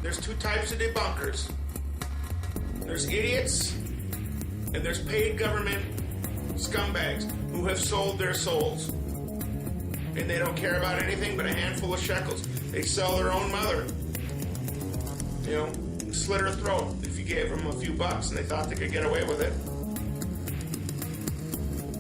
There's two types of debunkers. There's idiots, and there's paid government scumbags who have sold their souls. And they don't care about anything but a handful of shekels. They sell their own mother. You know, slit her throat if you gave them a few bucks and they thought they could get away with it.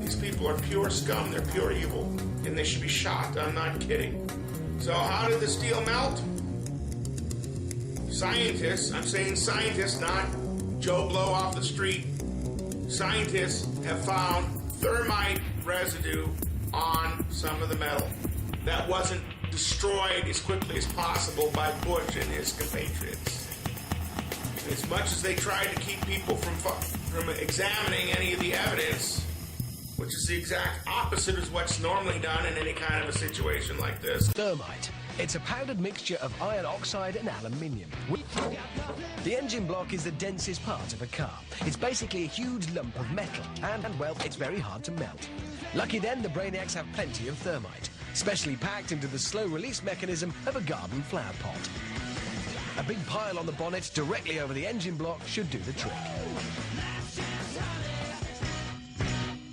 These people are pure scum. They're pure evil. And they should be shot. I'm not kidding. So how did the steel melt? Scientists, I'm saying scientists, not Joe Blow off the street. Scientists have found thermite residue on some of the metal that wasn't destroyed as quickly as possible by Bush and his compatriots. As much as they tried to keep people from examining any of the evidence, which is the exact opposite of what's normally done in any kind of a situation like this. Thermite. It's a powdered mixture of iron oxide and aluminium. The engine block is the densest part of a car. It's basically a huge lump of metal, and well, it's very hard to melt. Lucky then, the brainiacs have plenty of thermite, specially packed into the slow-release mechanism of a garden flower pot. A big pile on the bonnet directly over the engine block should do the trick.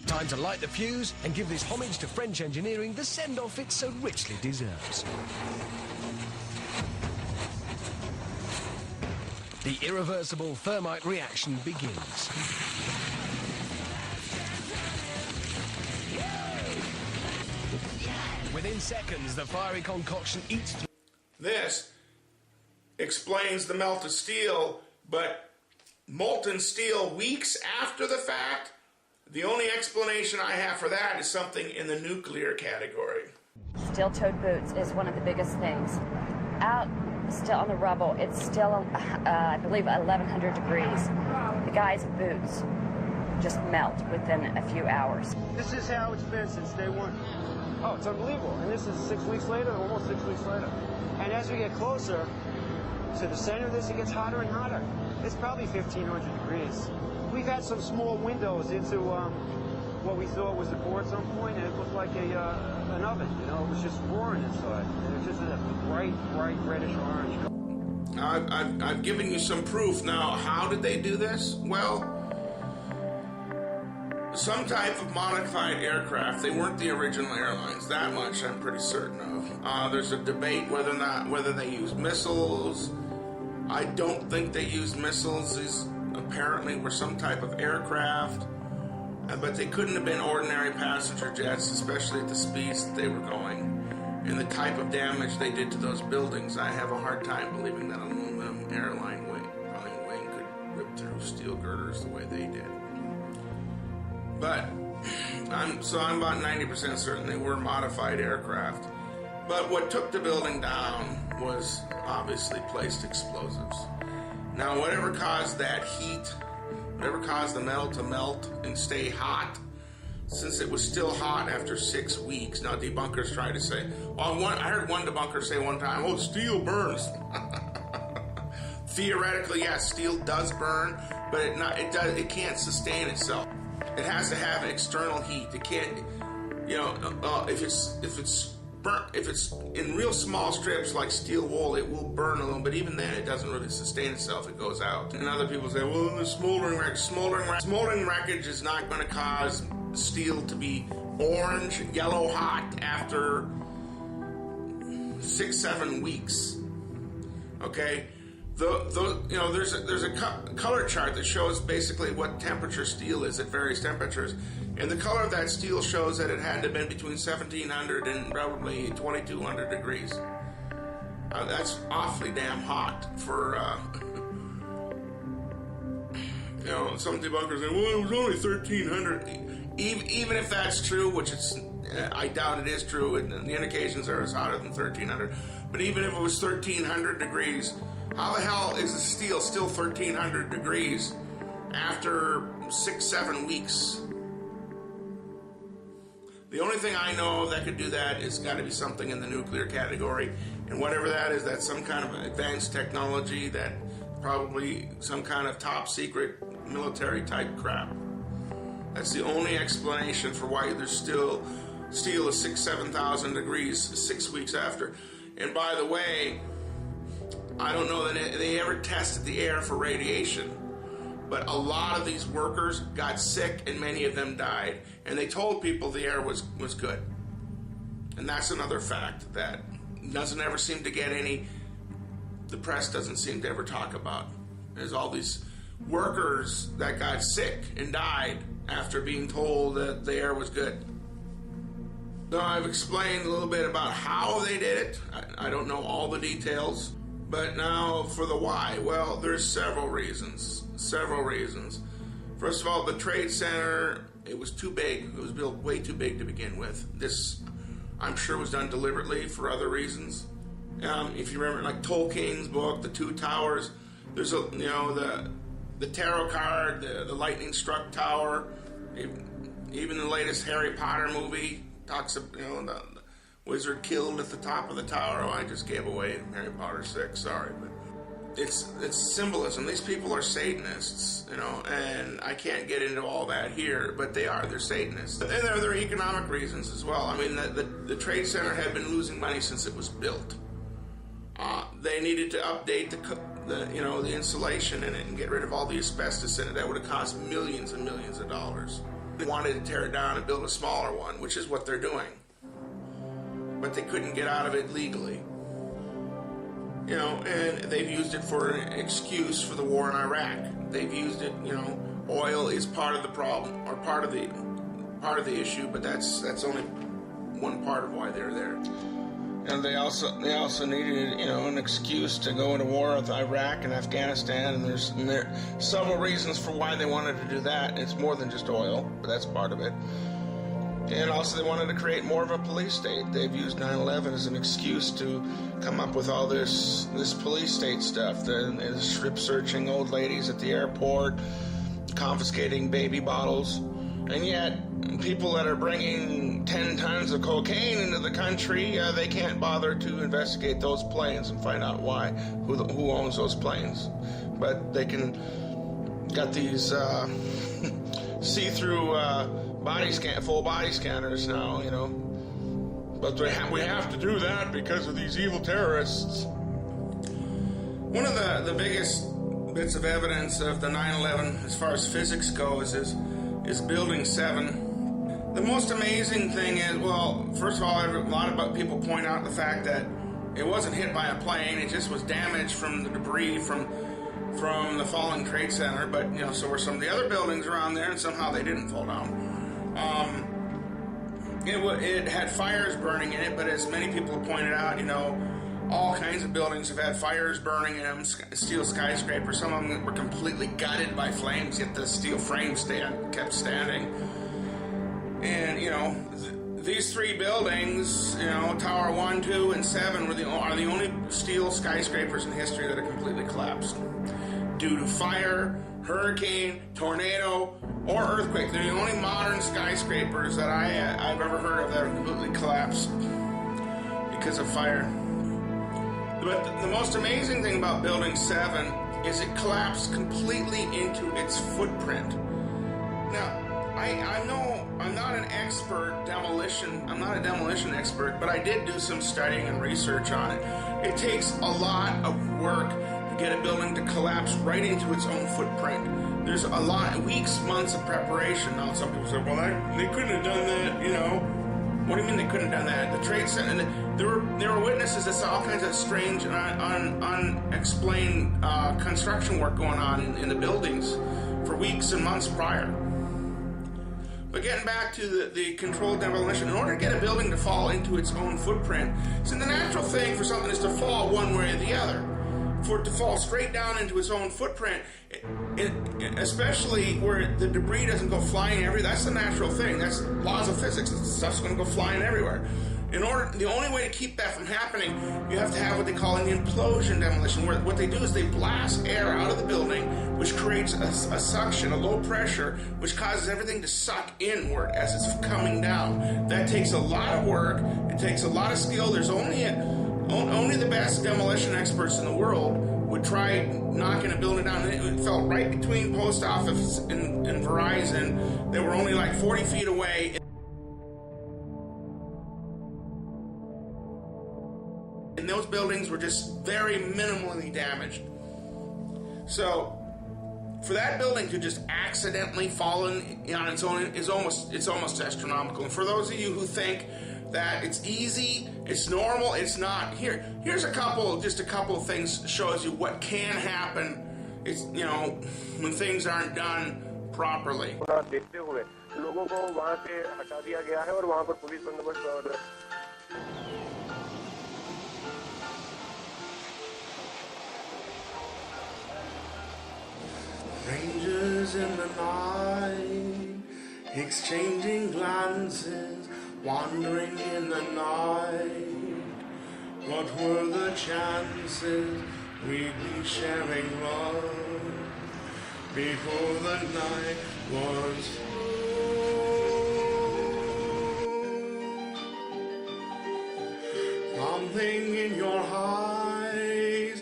Time to light the fuse and give this homage to French engineering the send-off it so richly deserves. The irreversible thermite reaction begins. Within seconds, the fiery concoction eats through. This explains the melted steel, but molten steel weeks after the fact? The only explanation I have for that is something in the nuclear category. Steel-toed boots is one of the biggest things. Out still on the rubble, it's still, I believe, 1,100 degrees. The guy's boots just melt within a few hours. This is how it's been since day one. Oh, it's unbelievable. And this is 6 weeks later, almost 6 weeks later. And as we get closer to the center of this, it gets hotter and hotter. It's probably 1,500 degrees. We've had some small windows into what we thought was the core at some point, and it looked like an oven. You know, it was just roaring inside. And it was just a bright reddish orange. I've given you some proof. Now, how did they do this? Well, some type of modified aircraft. They weren't the original airlines. That much I'm pretty certain of. There's a debate whether they used missiles. I don't think they used missiles. These apparently were some type of aircraft, but they couldn't have been ordinary passenger jets, especially at the speeds that they were going and the type of damage they did to those buildings. I have a hard time believing that an aluminum airline wing could rip through steel girders the way they did. But I'm about 90% certain they were modified aircraft. But what took the building down was obviously placed explosives. Now, whatever caused that heat, whatever caused the metal to melt and stay hot, since it was still hot after 6 weeks. Now, debunkers try to say, I heard one debunker say one time, oh, steel burns. Theoretically, yes, steel does burn, but it can't sustain itself. It has to have an external heat. It can't, if it's in real small strips like steel wool, it will burn a little, but even then it doesn't really sustain itself. It goes out. And other people say, well, the smoldering wreckage. Smoldering wreckage is not going to cause steel to be orange, yellow hot after 6-7 weeks. Okay? There's a color chart that shows basically what temperature steel is at various temperatures, and the color of that steel shows that it had to have been between 1,700 and probably 2,200 degrees. That's awfully damn hot for, some debunkers say, well, it was only 1,300. Even if that's true, which I doubt it is true, and the indications are it's hotter than 1,300, but even if it was 1,300 degrees, how the hell is the steel still 1,300 degrees after 6-7 weeks? The only thing I know that could do that is got to be something in the nuclear category, and whatever that is, that's some kind of advanced technology, that probably some kind of top secret military type crap. That's the only explanation for why there's still steel is 6,000-7,000 degrees 6 weeks after. And by the way, I don't know that never tested the air for radiation. But a lot of these workers got sick and many of them died. And they told people the air was good. And that's another fact that doesn't ever seem to get the press doesn't seem to ever talk about. There's all these workers that got sick and died after being told that the air was good. So I've explained a little bit about how they did it. I don't know all the details. But now for the why. Well, there's several reasons. First of all, the Trade Center, it was too big. It was built way too big to begin with. This, I'm sure, was done deliberately for other reasons. If you remember, like Tolkien's book, The Two Towers, there's the tarot card, the lightning struck tower, even the latest Harry Potter movie talks of, the wizard killed at the top of the tower. Oh, I just gave away Harry Potter 6, sorry, but it's symbolism. These people are Satanists, and I can't get into all that here, but they're Satanists. And there are economic reasons as well. I mean, the Trade Center had been losing money since it was built. They needed to update the insulation in it and get rid of all the asbestos in it. That would have cost millions and millions of dollars. They wanted to tear it down and build a smaller one, which is what they're doing. But they couldn't get out of it legally. And they've used it for an excuse for the war in Iraq. They've used it, oil is part of the problem, or part of the issue, but that's only one part of why they're there. And they also needed, an excuse to go into war with Iraq and Afghanistan, and there are several reasons for why they wanted to do that. It's more than just oil, but that's part of it. And also they wanted to create more of a police state. They've used 9/11 as an excuse to come up with all this police state stuff. They're strip searching old ladies at the airport, confiscating baby bottles. And yet, people that are bringing 10 tons of cocaine into the country, they can't bother to investigate those planes and find out why, who owns those planes. But they got these see-through full body scanners now, But we have to do that because of these evil terrorists. One of the biggest bits of evidence of the 9/11, as far as physics goes, is Building 7. The most amazing thing is, well, first of all, a lot of people point out the fact that it wasn't hit by a plane, it just was damaged from the debris from the falling Trade Center, but, so were some of the other buildings around there, and somehow they didn't fall down. It had fires burning in it, but as many people have pointed out, all kinds of buildings have had fires burning in them, steel skyscrapers. Some of them were completely gutted by flames, yet the steel frame kept standing. And, these three buildings, Tower 1, 2, and 7 are the only steel skyscrapers in history that are completely collapsed. Due to fire, hurricane, tornado, or earthquake. They're the only modern skyscrapers that I've ever heard of that are completely collapsed because of fire. But the most amazing thing about Building 7 is it collapsed completely into its footprint. Now, I know I'm not an expert I'm not a demolition expert, but I did do some studying and research on it. It takes a lot of work to get a building to collapse right into its own footprint. There's a lot, weeks, months of preparation. Now, some people say, well, they couldn't have done that, What do you mean they couldn't have done that? The Trade Center, there were witnesses that saw all kinds of strange and unexplained construction work going on in the buildings for weeks and months prior. But getting back to the controlled demolition, in order to get a building to fall into its own footprint, so the natural thing for something is to fall one way or the other. For it to fall straight down into its own footprint, especially where the debris doesn't go flying everywhere, that's the natural thing. That's laws of physics. Stuff's going to go flying everywhere. The only way to keep that from happening, you have to have what they call an implosion demolition, where what they do is they blast air out of the building, which creates a suction, a low pressure, which causes everything to suck inward as it's coming down. That takes a lot of work. It takes a lot of skill. There's only the best demolition experts in the world would try knocking a building down. It fell right between Post Office and Verizon. They were only like 40 feet away. And those buildings were just very minimally damaged. So, for that building to just accidentally fall on its own is almost astronomical. And for those of you who think that it's easy, it's normal, it's not. Here's just a couple of things shows you what can happen. It's, you know, when things aren't done properly. देखते हुए लोगों को वहां से हटा दिया गया है और वहां पर पुलिस बंदोबस्त और Strangers in the night, exchanging glances, wandering in the night. What were the chances we'd be sharing love before the night was through? Something in your eyes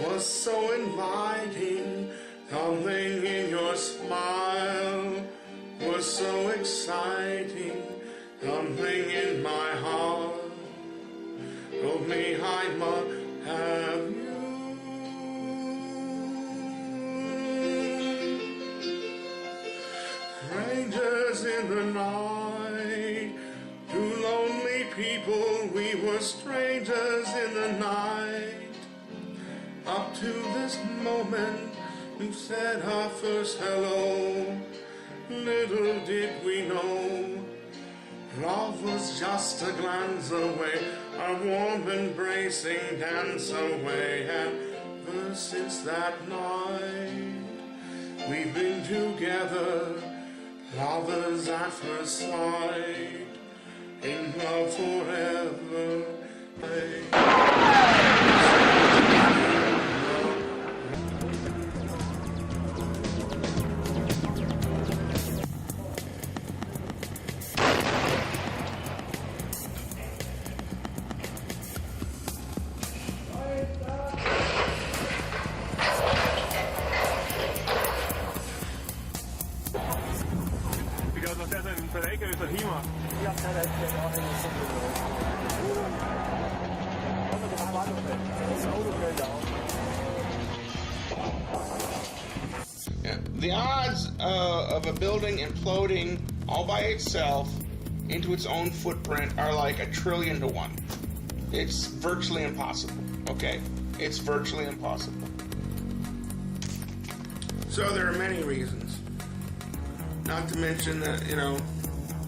was so inviting. Something in your smile was so exciting. Something in my heart told me I must have you. Strangers in the night, two lonely people, we were strangers in the night. Up to this moment, we said our first hello. Little did we know, love was just a glance away, our warm embracing dance away. And ever since that night, we've been together, lovers at first sight, in love forever. The odds of a building imploding all by itself into its own footprint are like 1,000,000,000 to 1. It's virtually impossible, okay? It's virtually impossible. So there are many reasons. Not to mention that, you know,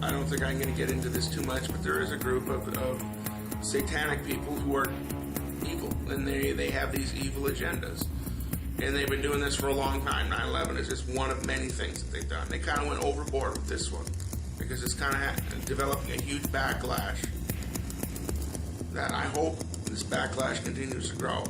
I don't think I'm going to get into this too much, but there is a group of satanic people who are evil, and they have these evil agendas. And they've been doing this for a long time. 9/11 is just one of many things that they've done. They kind of went overboard with this one because it's kind of developing a huge backlash that I hope this backlash continues to grow.